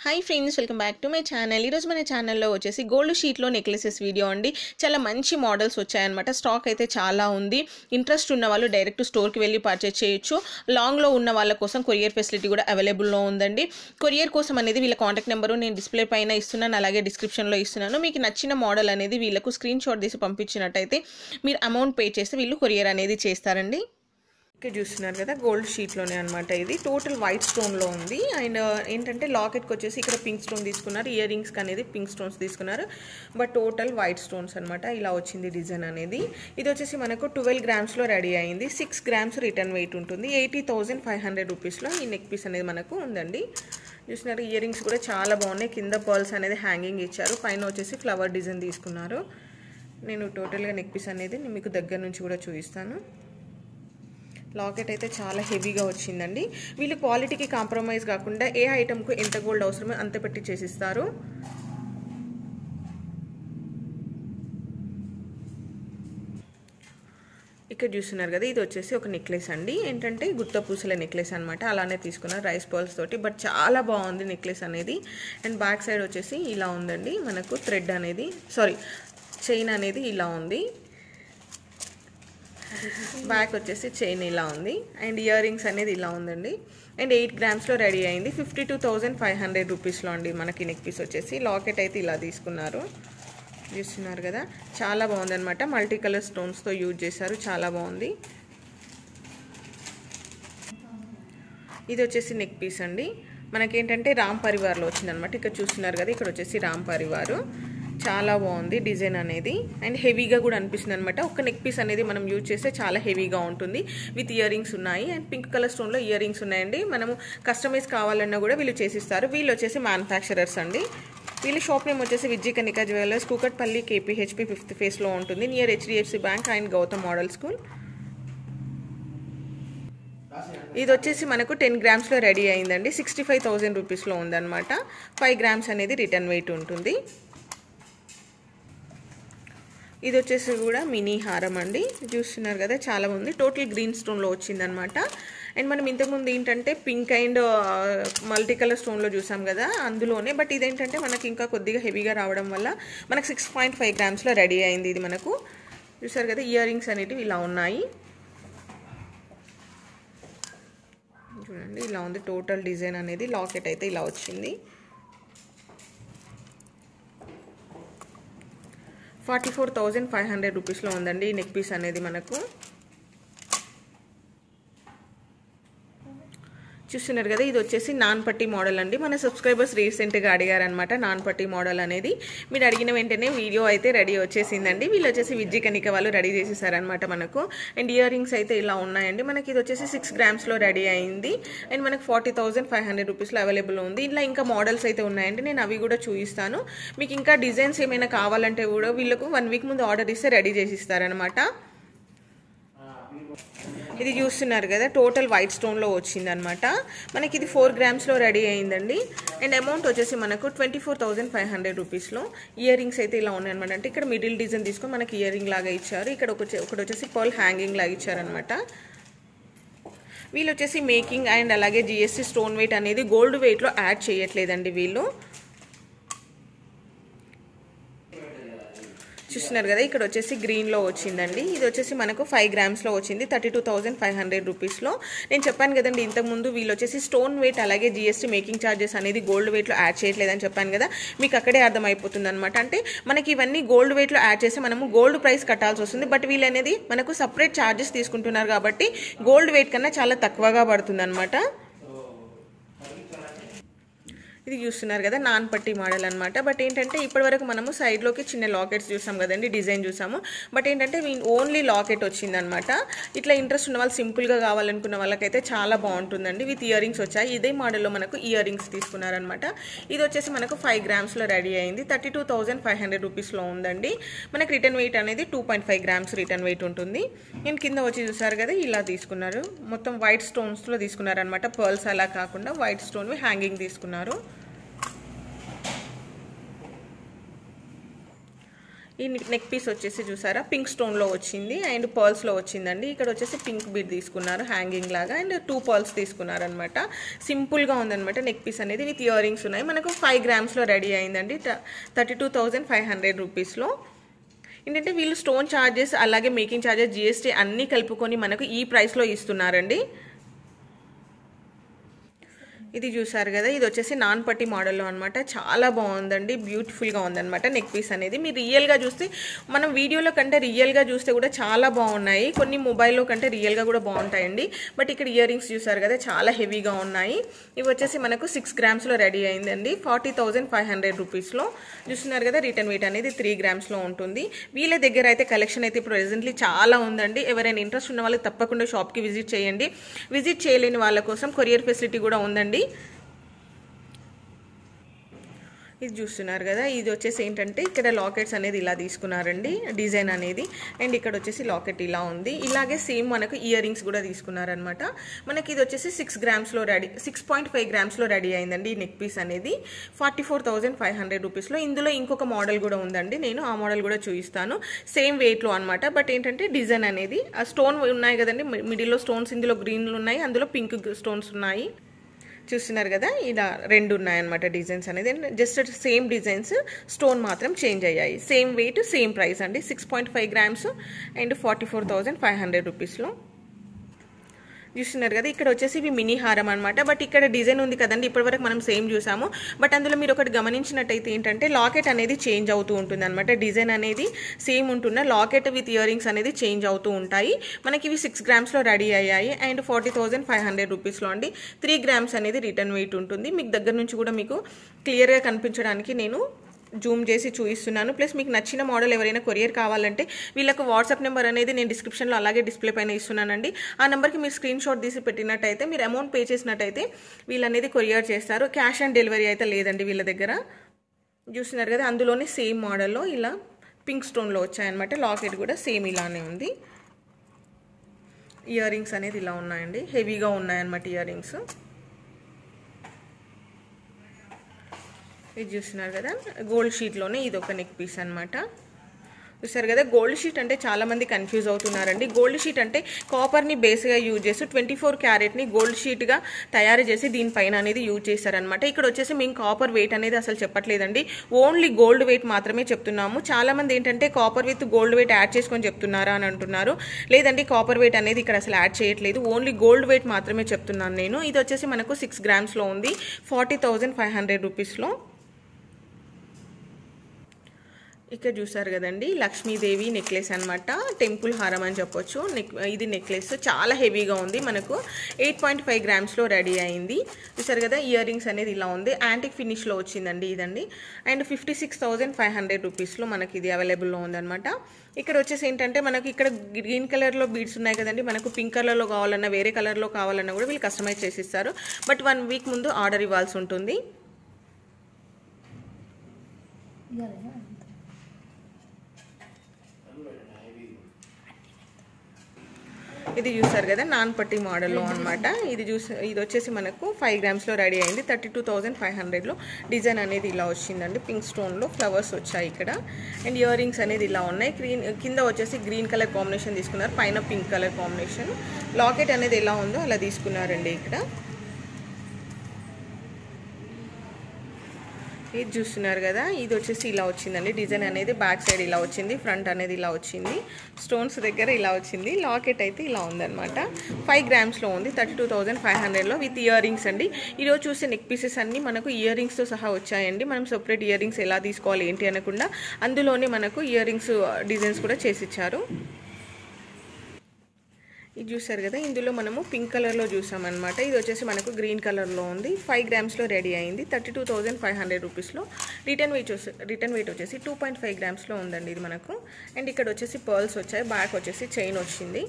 Hi friends, welcome back to my channel. ఈరోజు మన ఛానల్లో వచ్చేసి గోల్డ్ షీట్లో నెక్లెసెస్ వీడియో అండి. చాలా మంచి మోడల్స్ వచ్చాయన్నమాట. స్టాక్ అయితే చాలా ఉంది. ఇంట్రెస్ట్ ఉన్న వాళ్ళు డైరెక్ట్ స్టోర్కి వెళ్ళి పర్చేస్ చేయొచ్చు. లాంగ్లో ఉన్న వాళ్ళ కోసం కొరియర్ ఫెసిలిటీ కూడా అవైలబుల్లో ఉందండి. కొరియర్ కోసం అనేది వీళ్ళ కాంటాక్ట్ నెంబరు నేను డిస్ప్లే పైన ఇస్తున్నాను, అలాగే డిస్క్రిప్షన్లో ఇస్తున్నాను. మీకు నచ్చిన మోడల్ అనేది వీళ్ళకు స్క్రీన్ షాట్ తీసి పంపించినట్టయితే మీరు అమౌంట్ పే చేస్తే వీళ్ళు కొరియర్ అనేది చేస్తారండి. ఇక్కడ చూస్తున్నారు కదా, గోల్డ్ షీట్లోనే అనమాట. ఇది టోటల్ వైట్ స్టోన్లో ఉంది. అండ్ ఏంటంటే లాకెట్కి వచ్చేసి ఇక్కడ పింక్ స్టోన్ తీసుకున్నారు, ఇయర్ రింగ్స్కి అనేది పింక్ స్టోన్స్ తీసుకున్నారు, బట్ టోటల్ వైట్ స్టోన్స్ అనమాట. ఇలా వచ్చింది డిజైన్ అనేది. ఇది వచ్చేసి మనకు 12 గ్రామ్స్లో రెడీ అయింది. 6 గ్రామ్స్ రిటర్న్ వెయిట్ ఉంటుంది. 80,500 రూపీస్లో ఈ నెక్ పీస్ అనేది మనకు ఉందండి. చూస్తున్నారు, ఇయర్ రింగ్స్ కూడా చాలా బాగున్నాయి. కింద పర్ల్స్ అనేది హ్యాంగింగ్ ఇచ్చారు, పైన వచ్చేసి ఫ్లవర్ డిజైన్ తీసుకున్నారు. నేను టోటల్గా నెక్ పీస్ అనేది మీకు దగ్గర నుంచి కూడా చూపిస్తాను. లాకెట్ అయితే చాలా హెవీగా వచ్చిందండి. వీళ్ళు క్వాలిటీకి కాంప్రమైజ్ కాకుండా ఏ ఐటమ్కు ఎంత గోల్డ్ అవసరమో అంత పెట్టి చేసిస్తారు. ఇక్కడ చూస్తున్నారు కదా, ఇది వచ్చేసి ఒక నెక్లెస్ అండి. ఏంటంటే గుత్త పూసల నెక్లెస్ అనమాట. అలానే తీసుకున్నారు రైస్ పర్ల్స్ తోటి, బట్ చాలా బాగుంది నెక్లెస్ అనేది. అండ్ బ్యాక్ సైడ్ వచ్చేసి ఇలా ఉందండి మనకు థ్రెడ్ అనేది, చైన్ అనేది ఇలా ఉంది. బ్యాక్ వచ్చేసి చైన్ ఇలా ఉంది. అండ్ ఇయర్ రింగ్స్ అనేది ఇలా ఉందండి. అండ్ 8 గ్రామ్స్లో రెడీ అయింది. 52,500 రూపీస్లో అండి మనకి నెక్ పీస్ వచ్చేసి. లాకెట్ అయితే ఇలా తీసుకున్నారు, చూస్తున్నారు కదా, చాలా బాగుందన్నమాట. మల్టీ కలర్ స్టోన్స్తో యూజ్ చేశారు, చాలా బాగుంది. ఇది వచ్చేసి నెక్ పీస్ అండి. మనకేంటంటే రామ్ పరివార్లో వచ్చిందనమాట. ఇక్కడ చూస్తున్నారు కదా, ఇక్కడ వచ్చేసి రామ్ పరివారు. చాలా బాగుంది డిజైన్ అనేది. అండ్ హెవీగా కూడా అనిపిస్తుంది అనమాట. ఒక నెక్ పీస్ అనేది మనం యూజ్ చేస్తే చాలా హెవీగా ఉంటుంది. విత్ ఇయర్ రింగ్స్ ఉన్నాయి. అండ్ పింక్ కలర్ స్టోన్లో ఇయర్ రింగ్స్ ఉన్నాయండి. మనము కస్టమైజ్ కావాలన్నా కూడా వీళ్ళు చేసిస్తారు. వీళ్ళు వచ్చేసి మ్యానుఫ్యాక్చరర్స్ అండి. వీళ్ళ షాప్ నేమ్ వచ్చేసి Vijay Kanika jewellers, Kukatpally, KPHP 5th ఫేస్లో ఉంటుంది, near HDFC bank and Gautam model school. ఇది వచ్చేసి మనకు 10 గ్రామ్స్లో రెడీ అయిందండి. 65,000 రూపీస్లో ఉందన్నమాట. 5 గ్రామ్స్ అనేది రిటర్న్ వెయిట్ ఉంటుంది. ఇది వచ్చేసి కూడా మినీ హారం అండి. చూస్తున్నారు కదా, చాలా బాగుంది. టోటల్ గ్రీన్ స్టోన్లో వచ్చిందనమాట. అండ్ మనం ఇంతకుముందు ఏంటంటే పింక్ అండ్ మల్టీ కలర్ స్టోన్లో చూసాం కదా, అందులోనే. బట్ ఇదేంటంటే మనకి ఇంకా కొద్దిగా హెవీగా రావడం వల్ల మనకు 6.5 గ్రామ్స్లో రెడీ అయింది. ఇది మనకు చూసారు కదా, ఇయర్ రింగ్స్ అనేటివి ఇలా ఉన్నాయి. చూడండి, ఇలా ఉంది టోటల్ డిజైన్ అనేది. లాకెట్ అయితే ఇలా వచ్చింది. 44,500 రూపీస్లో ఉందండి ఈ నెక్ పీస్ అనేది మనకు. చూస్తున్నారు కదా, ఇది వచ్చేసి నాన్ పట్టి మోడల్ అండి. మన సబ్స్క్రైబర్స్ రీసెంట్గా అడిగారనమాట నాన్ పట్టి మోడల్ అనేది. మీరు అడిగిన వెంటనే వీడియో అయితే రెడీ వచ్చేసిందండి. వీళ్ళు వచ్చేసి విజయ్ కనిక వాళ్ళు రెడీ చేసేసారనమాట మనకు. అండ్ ఇయర్ రింగ్స్ అయితే ఇలా ఉన్నాయండి. మనకి ఇది వచ్చేసి 6 గ్రామ్స్లో రెడీ అయింది. అండ్ మనకు 40,500 రూపీస్లో అవైలబుల్ ఉంది. ఇలా ఇంకా మోడల్స్ అయితే ఉన్నాయండి, నేను అవి కూడా చూపిస్తాను. మీకు ఇంకా డిజైన్స్ ఏమైనా కావాలంటే కూడా వీళ్ళకు 1 వీక్ ముందు ఆర్డర్ ఇస్తే రెడీ చేసిస్తారనమాట. ఇది చూస్తున్నారు కదా, టోటల్ వైట్ స్టోన్లో వచ్చిందనమాట. మనకి ఇది 4 గ్రామ్స్లో రెడీ అయిందండి. అండ్ అమౌంట్ వచ్చేసి మనకు 24,500 రూపీస్లో. ఇయర్ రింగ్స్ అయితే ఇలా ఉన్నాయన్నమాట. అంటే ఇక్కడ మిడిల్ డిజైన్ తీసుకొని మనకి ఇయర్ రింగ్ లాగా ఇచ్చారు. ఇక్కడ ఒకటి వచ్చేసి పర్ల్ హ్యాంగింగ్ లాగా ఇచ్చారనమాట. వీళ్ళు వచ్చేసి మేకింగ్ అండ్ అలాగే GST స్టోన్ వెయిట్ అనేది గోల్డ్ వెయిట్లో యాడ్ చేయట్లేదండి వీళ్ళు. చూస్తున్నారు కదా, ఇక్కడ వచ్చేసి గ్రీన్లో వచ్చిందండి. ఇది వచ్చేసి మనకు 5 గ్రామ్స్లో వచ్చింది. 32,500 రూపీస్లో. నేను చెప్పాను కదండి ఇంతకుముందు, వీళ్ళు వచ్చేసి స్టోన్ వెయిట్ అలాగే GST మేకింగ్ ఛార్జెస్ అనేది గోల్డ్ వెయిట్లో యాడ్ చేయట్లేదని చెప్పాను కదా. మీకు అక్కడే అర్థమైపోతుంది అనమాట. అంటే మనకి ఇవన్నీ గోల్డ్ వెయిట్లో యాడ్ చేసి మనము గోల్డ్ ప్రైస్ కట్టాల్సి వస్తుంది. బట్ వీళ్ళు అనేది మనకు సపరేట్ ఛార్జెస్ తీసుకుంటున్నారు కాబట్టి గోల్డ్ వెయిట్ కన్నా చాలా తక్కువగా పడుతుంది అనమాట. ఇది చూస్తున్నారు కదా, నాన్ పట్టి మోడల్ అనమాట. బట్ ఏంటంటే ఇప్పటివరకు మనము సైడ్లోకి చిన్న లాకెట్స్ చూసాం కదండి, డిజైన్ చూసాము. బట్ ఏంటంటే ఓన్లీ లాకెట్ వచ్చిందనమాట. ఇట్లా ఇంట్రెస్ట్ ఉన్న వాళ్ళు, సింపుల్గా కావాలనుకున్న వాళ్ళకైతే చాలా బాగుంటుందండి. విత్ ఇయర్ రింగ్స్ వచ్చాయి. ఇదే మోడల్లో మనకు ఇయర్ రింగ్స్ తీసుకున్నారనమాట. ఇది వచ్చేసి మనకు 5 గ్రామ్స్లో రెడీ అయింది. 32,500 రూపీస్లో ఉందండి. మనకు రిటర్న్ వెయిట్ అనేది 2.5 గ్రామ్స్ రిటర్న్ వెయిట్ ఉంటుంది. నేను కింద వచ్చి చూసారు కదా, ఇలా తీసుకున్నారు. మొత్తం వైట్ స్టోన్స్లో తీసుకున్నారనమాట. పర్ల్స్ అలా కాకుండా వైట్ స్టోన్వి హ్యాంగింగ్ తీసుకున్నారు. ఈ నెక్ పీస్ వచ్చేసి చూసారా పింక్ స్టోన్లో వచ్చింది అండ్ పర్ల్స్లో వచ్చిందండి. ఇక్కడ వచ్చేసి పింక్ బీడ్ తీసుకున్నారు హ్యాంగింగ్ లాగా అండ్ 2 పర్ల్స్ తీసుకున్నారనమాట. సింపుల్గా ఉందనమాట నెక్ పీస్ అనేది విత్ ఇయర్ రింగ్స్ ఉన్నాయి. మనకు 5 గ్రామ్స్లో రెడీ అయిందండి 32,500 రూపీస్లో. ఏంటంటే వీళ్ళు స్టోన్ ఛార్జెస్ అలాగే మేకింగ్ ఛార్జెస్ GST అన్నీ కలుపుకొని మనకు ఈ ప్రైస్లో ఇస్తున్నారండి. ఇది చూసారు కదా, ఇది వచ్చేసి నాన్ పట్టి మోడల్లో అనమాట. చాలా బాగుందండి, బ్యూటిఫుల్గా ఉందన్నమాట నెక్ పీస్ అనేది. మీరు రియల్గా చూస్తే మనం వీడియోలో కంటే రియల్గా చూస్తే కూడా చాలా బాగున్నాయి. కొన్ని మొబైల్లో కంటే రియల్గా కూడా బాగుంటాయండి. బట్ ఇక్కడ ఇయర్ రింగ్స్ చూసారు కదా చాలా హెవీగా ఉన్నాయి. ఇవి వచ్చేసి మనకు 6 గ్రామ్స్లో రెడీ అయిందండి 40,500 రూపీస్లో. చూస్తున్నారు కదా రిటర్న్ వెయిట్ అనేది 3 గ్రామ్స్లో ఉంటుంది. వీళ్ళ దగ్గర అయితే కలెక్షన్ అయితే ఇప్పుడు ప్రెజెంట్లీ చాలా ఉందండి. ఎవరైనా ఇంట్రెస్ట్ ఉన్న వాళ్ళు తప్పకుండా షాప్కి విజిట్ చేయండి. విజిట్ చేయలేని వాళ్ళ కోసం కొరియర్ ఫెసిలిటీ కూడా ఉందండి. ఇది చూస్తున్నారు కదా, ఇది వచ్చేసి ఏంటంటే ఇక్కడ లాకెట్స్ అనేది ఇలా తీసుకున్నారండి డిజైన్ అనేది. అండ్ ఇక్కడ వచ్చేసి లాకెట్ ఇలా ఉంది. ఇలాగే సేమ్ మనకు ఇయర్ రింగ్స్ కూడా తీసుకున్నారనమాట. మనకి ఇది వచ్చేసి 6 గ్రామ్స్లో రెడీ 6.5 గ్రామ్స్లో రెడీ అయిందండి ఈ నెక్ పీస్ అనేది 44,500 రూపీస్లో. ఇందులో ఇంకొక మోడల్ కూడా ఉందండి, నేను ఆ మోడల్ కూడా చూపిస్తాను. సేమ్ వెయిట్లో అనమాట. బట్ ఏంటంటే డిజైన్ అనేది ఆ స్టోన్ ఉన్నాయి కదండి, మిడిల్లో స్టోన్స్ ఇందులో గ్రీన్లు ఉన్నాయి, అందులో పింక్ స్టోన్స్ ఉన్నాయి. చూస్తున్నారు కదా ఇలా 2 ఉన్నాయన్నమాట డిజైన్స్ అనేది. జస్ట్ సేమ్ డిజైన్స్, స్టోన్ మాత్రం చేంజ్ అయ్యాయి. సేమ్ వెయిట్ సేమ్ ప్రైస్ అండి 6.5 గ్రామ్స్ అండ్ 44,500 రూపీస్లో. చూస్తున్నారు కదా, ఇక్కడ వచ్చేసి ఇవి మినీ హారం అనమాట. బట్ ఇక్కడ డిజైన్ ఉంది కదండి, ఇప్పటివరకు మనం సేమ్ చూసాము. బట్ అందులో మీరు ఒకటి గమనించినట్టయితే ఏంటంటే లాకెట్ అనేది చేంజ్ అవుతూ ఉంటుంది అనమాట. డిజైన్ అనేది సేమ్ ఉంటున్న లాకెట్ విత్ ఇయర్ రింగ్స్ అనేది చేంజ్ అవుతూ ఉంటాయి. మనకి ఇవి 6 గ్రామ్స్లో రెడీ అయ్యాయి అండ్ 40,500 రూపీస్లో అండి. 3 గ్రామ్స్ అనేది రిటర్న్ వెయిట్ ఉంటుంది. మీకు దగ్గర నుంచి కూడా మీకు క్లియర్గా కనిపించడానికి నేను జూమ్ చేసి చూపిస్తున్నాను. ప్లస్ మీకు నచ్చిన మోడల్ ఎవరైనా కొరియర్ కావాలంటే వీళ్ళకు వాట్సాప్ నెంబర్ అనేది నేను డిస్క్రిప్షన్లో అలాగే డిస్ప్లే పైన ఇస్తున్నానండి. ఆ నెంబర్కి మీరు స్క్రీన్ షాట్ తీసి పెట్టినట్టయితే, మీరు అమౌంట్ పే చేసినట్టయితే వీళ్ళు అనేది కొరియర్ చేస్తారు. క్యాష్ ఆన్ డెలివరీ అయితే లేదండి వీళ్ళ దగ్గర. చూస్తున్నారు కదా, అందులోనే సేమ్ మోడల్లో ఇలా పింక్ స్టోన్లో వచ్చాయన్నమాట. లాకెట్ కూడా సేమ్ ఇలానే ఉంది. ఇయర్ రింగ్స్ అనేది ఇలా ఉన్నాయండి, హెవీగా ఉన్నాయన్నమాట ఇయర్ రింగ్స్. ఇది చూస్తున్నారు కదా, గోల్డ్ షీట్లోనే ఇది ఒక నెక్ పీస్ అనమాట. చూసారు కదా, గోల్డ్ షీట్ అంటే చాలామంది కన్ఫ్యూజ్ అవుతున్నారండి. గోల్డ్ షీట్ అంటే కాపర్ని బేస్గా యూజ్ చేసి 24 క్యారెట్ని గోల్డ్ షీట్గా తయారు చేసి దీనిపైన అనేది యూజ్ చేశారనమాట. ఇక్కడ వచ్చేసి మేము కాపర్ వెయిట్ అనేది అసలు చెప్పట్లేదండి, ఓన్లీ గోల్డ్ వెయిట్ మాత్రమే చెప్తున్నాము. చాలామంది ఏంటంటే copper with gold weight add చేసుకొని చెప్తున్నారా అని అంటున్నారు. లేదండి, కాపర్ వెయిట్ అనేది ఇక్కడ అసలు యాడ్ చేయట్లేదు, ఓన్లీ గోల్డ్ వెయిట్ మాత్రమే చెప్తున్నాను నేను. ఇది వచ్చేసి మనకు 6 గ్రామ్స్లో ఉంది 40,500 రూపీస్లో. ఇక్కడ చూసారు కదండి, లక్ష్మీదేవి నెక్లెస్ అనమాట. టెంపుల్ హారం అని చెప్పొచ్చు. ఇది నెక్లెస్ చాలా హెవీగా ఉంది. మనకు 8.5 గ్రామ్స్లో రెడీ అయింది. చూసారు కదా, ఇయర్ రింగ్స్ అనేది ఇలా ఉంది. యాంటిక్ ఫినిష్లో వచ్చిందండి ఇదండి. అండ్ 56,500 రూపీస్లో మనకి ఇది అవైలబుల్లో ఉందన్నమాట. ఇక్కడ వచ్చేసి ఏంటంటే మనకి ఇక్కడ గ్రీన్ కలర్లో బీడ్స్ ఉన్నాయి కదండి, మనకు పింక్ కలర్లో కావాలన్నా వేరే కలర్లో కావాలన్నా కూడా వీళ్ళు కస్టమైజ్ చేసిస్తారు. బట్ 1 వీక్ ముందు ఆర్డర్ ఇవ్వాల్సి ఉంటుంది. ఇది చూసారు కదా, నాన్ పట్టి మోడల్లో అనమాట. ఇది వచ్చేసి మనకు 5 గ్రామ్స్లో రెడీ అయింది 32,500లో. డిజైన్ అనేది ఇలా వచ్చిందండి, పింక్ స్టోన్లో ఫ్లవర్స్ వచ్చాయి ఇక్కడ. అండ్ ఇయర్ రింగ్స్ అనేది ఇలా ఉన్నాయి. కింద వచ్చేసి గ్రీన్ కలర్ కాంబినేషన్ తీసుకున్నారు, పైన పింక్ కలర్ కాంబినేషన్. లాకెట్ అనేది ఎలా ఉందో అలా తీసుకున్నారండి ఇక్కడ. ఇది చూస్తున్నారు కదా, ఇది వచ్చేసి ఇలా వచ్చిందండి. డిజైన్ అనేది బ్యాక్ సైడ్ ఇలా వచ్చింది, ఫ్రంట్ అనేది ఇలా వచ్చింది, స్టోన్స్ దగ్గర ఇలా వచ్చింది. లాకెట్ అయితే ఇలా ఉందన్నమాట. 5 గ్రామ్స్లో ఉంది 32,500లో విత్ ఇయర్ రింగ్స్ అండి. ఈరోజు చూస్తే నెక్ పీసెస్ అన్నీ మనకు ఇయర్ రింగ్స్తో సహా వచ్చాయండి. మనం సపరేట్ ఇయర్ రింగ్స్ ఎలా తీసుకోవాలి ఏంటి అనకుండా అందులోనే మనకు ఇయర్ రింగ్స్ డిజైన్స్ కూడా చేసిచ్చారు. ఇది చూసారు కదా, ఇందులో మనము పింక్ కలర్లో చూసామన్నమాట. ఇది వచ్చేసి మనకు గ్రీన్ కలర్లో ఉంది. 5 గ్రామ్స్లో రెడీ అయింది 32,500 రూపీస్లో. రిటర్న్ వెయిట్ వచ్చేసి 2.5 గ్రామ్స్లో ఉందండి ఇది మనకు. అండ్ ఇక్కడ వచ్చేసి పర్ల్స్ వచ్చాయి, బ్యాక్ వచ్చేసి చైన్ వచ్చింది.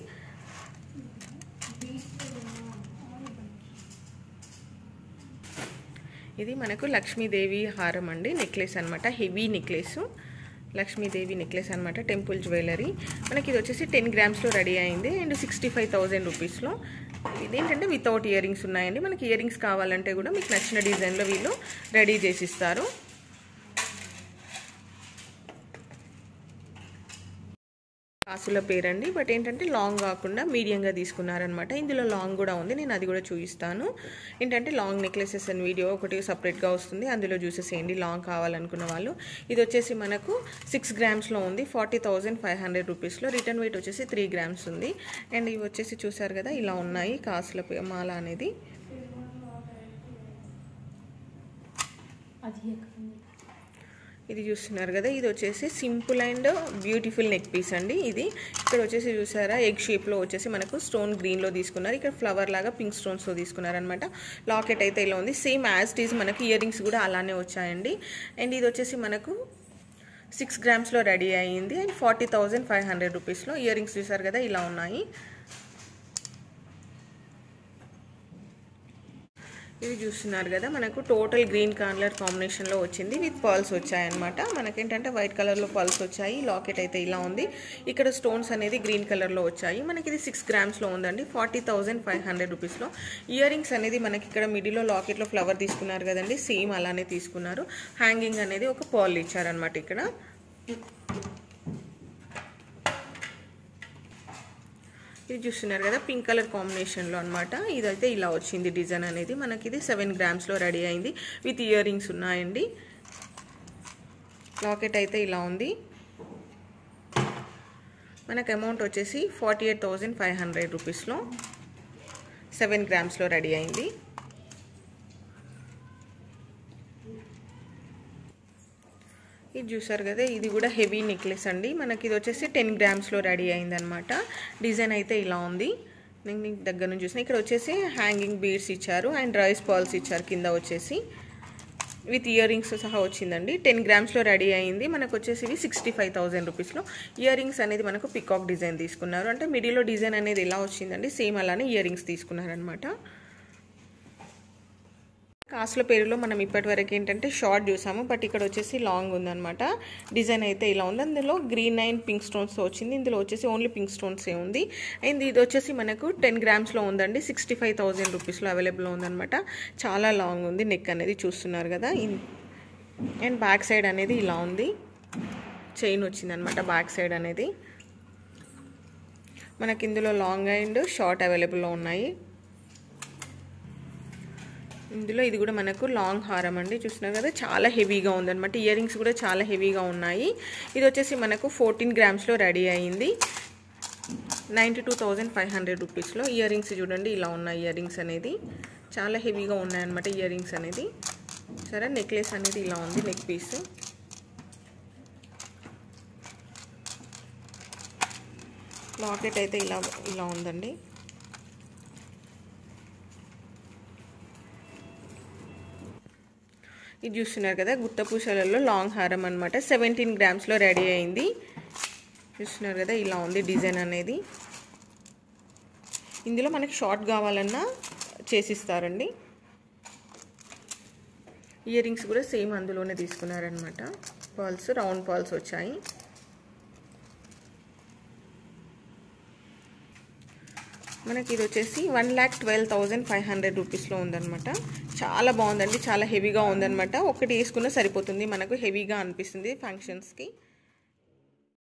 ఇది మనకు లక్ష్మీదేవి హారం అండి, నెక్లెస్ అనమాట. హెవీ నెక్లెస్, లక్ష్మీదేవి నెక్లెస్ అనమాట, టెంపుల్ జ్యువెలరీ. మనకి ఇది వచ్చేసి 10 గ్రామ్స్లో రెడీ అయింది అండ్ 65,000 రూపీస్లో. ఇదేంటంటే వితౌట్ ఇయర్ రింగ్స్ ఉన్నాయండి. మనకి ఇయర్ రింగ్స్ కావాలంటే కూడా మీకు నచ్చిన డిజైన్లో వీళ్ళు రెడీ చేసిస్తారు. కాసుల పేరండి. బట్ ఏంటంటే లాంగ్ కాకుండా మీడియంగా తీసుకున్నారనమాట. ఇందులో లాంగ్ కూడా ఉంది, నేను అది కూడా చూపిస్తాను. ఏంటంటే లాంగ్ నెక్లెసెస్ అని వీడియో ఒకటి సపరేట్గా వస్తుంది, అందులో చూసేసేయండి లాంగ్ కావాలనుకున్న వాళ్ళు. ఇది వచ్చేసి మనకు 6 గ్రామ్స్లో ఉంది, 40,500 రూపీస్లో. రిటర్న్ వెయిట్ వచ్చేసి 3 గ్రామ్స్ ఉంది. అండ్ ఇవి వచ్చేసి చూసారు కదా ఇలా ఉన్నాయి కాసుల మాల అనేది. ఇది చూస్తున్నారు కదా, ఇది వచ్చేసి simple and beautiful neck piece అండి. ఇది ఇక్కడ వచ్చేసి చూసారా ఎగ్ షేప్లో వచ్చేసి మనకు స్టోన్ గ్రీన్లో తీసుకున్నారు, ఇక్కడ ఫ్లవర్ లాగా పింక్ స్టోన్స్లో తీసుకున్నారనమాట. లాకెట్ అయితే ఇలా ఉంది, సేమ్ యాజ్ ఇట్ ఈజ్ మనకి ఇయర్ రింగ్స్ కూడా అలానే వచ్చాయండి. అండ్ ఇది వచ్చేసి మనకు 6 గ్రామ్స్లో రెడీ అయ్యింది అండ్ 40,500 రూపీస్లో. ఇయర్ రింగ్స్ చూసారు కదా ఇలా ఉన్నాయి. ఇవి చూస్తున్నారు కదా మనకు టోటల్ గ్రీన్ కలర్ కాంబినేషన్లో వచ్చింది, విత్ పర్ల్స్ వచ్చాయన్నమాట. మనకేంటంటే వైట్ కలర్లో పర్ల్స్ వచ్చాయి. లాకెట్ అయితే ఇలా ఉంది, ఇక్కడ స్టోన్స్ అనేది గ్రీన్ కలర్లో వచ్చాయి. మనకి ఇది 6 గ్రామ్స్లో ఉందండి, 40,500 రూపీస్లో. ఇయర్ రింగ్స్ అనేది మనకి ఇక్కడ మిడిల్లో లాకెట్లో ఫ్లవర్ తీసుకున్నారు కదండి, సేమ్ అలానే తీసుకున్నారు. హ్యాంగింగ్ అనేది ఒక పర్ల్ ఇచ్చారనమాట ఇక్కడ. ఇది చూస్తున్నారు కదా పింక్ కలర్ కాంబినేషన్లో అనమాట. ఇదైతే ఇలా వచ్చింది డిజైన్ అనేది. మనకి ఇది 7 గ్రామ్స్లో రెడీ అయింది, విత్ ఇయర్ రింగ్స్ ఉన్నాయండి. లాకెట్ అయితే ఇలా ఉంది. మనకు అమౌంట్ వచ్చేసి 48,500 రూపీస్లో 7 గ్రామ్స్లో రెడీ అయింది. ఇది చూసారు కదా, ఇది కూడా హెవీ నెక్లెస్ అండి. మనకి ఇది వచ్చేసి 10 గ్రామ్స్లో రెడీ అయిందనమాట. డిజైన్ అయితే ఇలా ఉంది, నేను దగ్గర నుంచి చూసిన. ఇక్కడ వచ్చేసి హ్యాంగింగ్ బీడ్స్ ఇచ్చారు అండ్ రైస్ పర్ల్స్ ఇచ్చారు కింద వచ్చేసి, విత్ ఇయర్ రింగ్స్ సహా వచ్చిందండి. 10 గ్రామ్స్లో రెడీ అయింది. మనకు వచ్చేసి ఇవి 65,000 రూపీస్లో. ఇయర్ రింగ్స్ అనేది మనకు పికాక్ డిజైన్ తీసుకున్నారు, అంటే మిడిల్లో డిజైన్ అనేది ఎలా వచ్చిందండి, సేమ్ అలానే ఇయర్ రింగ్స్ తీసుకున్నారనమాట. కాసుల పేరులో మనం ఇప్పటివరకు ఏంటంటే షార్ట్ చూసాము, బట్ ఇక్కడ వచ్చేసి లాంగ్ ఉందన్నమాట. డిజైన్ అయితే ఇలా ఉంది, అందులో గ్రీన్ అండ్ పింక్ స్టోన్స్తో వచ్చింది. ఇందులో వచ్చేసి ఓన్లీ పింక్ స్టోన్సే ఉంది. అండ్ ఇది వచ్చేసి మనకు 10 గ్రామ్స్లో ఉందండి, 65,000 రూపీస్లో అవైలబుల్లో ఉందన్నమాట. చాలా లాంగ్ ఉంది, నెక్ అనేది చూస్తున్నారు కదా. అండ్ బ్యాక్ సైడ్ అనేది ఇలా ఉంది, చైన్ వచ్చిందనమాట బ్యాక్ సైడ్ అనేది. మనకి ఇందులో లాంగ్ అండ్ షార్ట్ అవైలబుల్లో ఉన్నాయి. ఇందులో ఇది కూడా మనకు లాంగ్ హారం అండి, చూస్తున్నారు కదా చాలా హెవీగా ఉందన్నమాట. ఇయర్ రింగ్స్ కూడా చాలా హెవీగా ఉన్నాయి. ఇది వచ్చేసి మనకు 14 గ్రామ్స్లో రెడీ అయింది, 92,500 రూపీస్లో. ఇయర్ రింగ్స్ చూడండి ఇలా ఉన్నాయి, ఇయర్ రింగ్స్ అనేది చాలా హెవీగా ఉన్నాయన్నమాట. ఇయర్ రింగ్స్ అనేది సరే, నెక్లెస్ అనేది ఇలా ఉంది, నెక్ పీస్. లాకెట్ అయితే ఇలా ఉందండి. ఇది చూస్తున్నారు కదా గుత్తపూసలలో లాంగ్ హారం అనమాట, 17 గ్రామ్స్లో రెడీ అయింది. చూస్తున్నారు కదా ఇలా ఉంది డిజైన్ అనేది. ఇందులో మనకి షార్ట్ కావాలన్నా చేసిస్తారండి. ఇయర్ రింగ్స్ కూడా సేమ్ అందులోనే తీసుకున్నారనమాట. పర్ల్స్ రౌండ్ పర్ల్స్ వచ్చాయి. మనకి ఇది వచ్చేసి 1,12,500 రూపీస్లో ఉందన్నమాట. చాలా బాగుందండి, చాలా హెవీగా ఉందన్నమాట. ఒకటి వేసుకున్నా సరిపోతుంది, మనకు హెవీగా అనిపిస్తుంది ఫంక్షన్స్కి.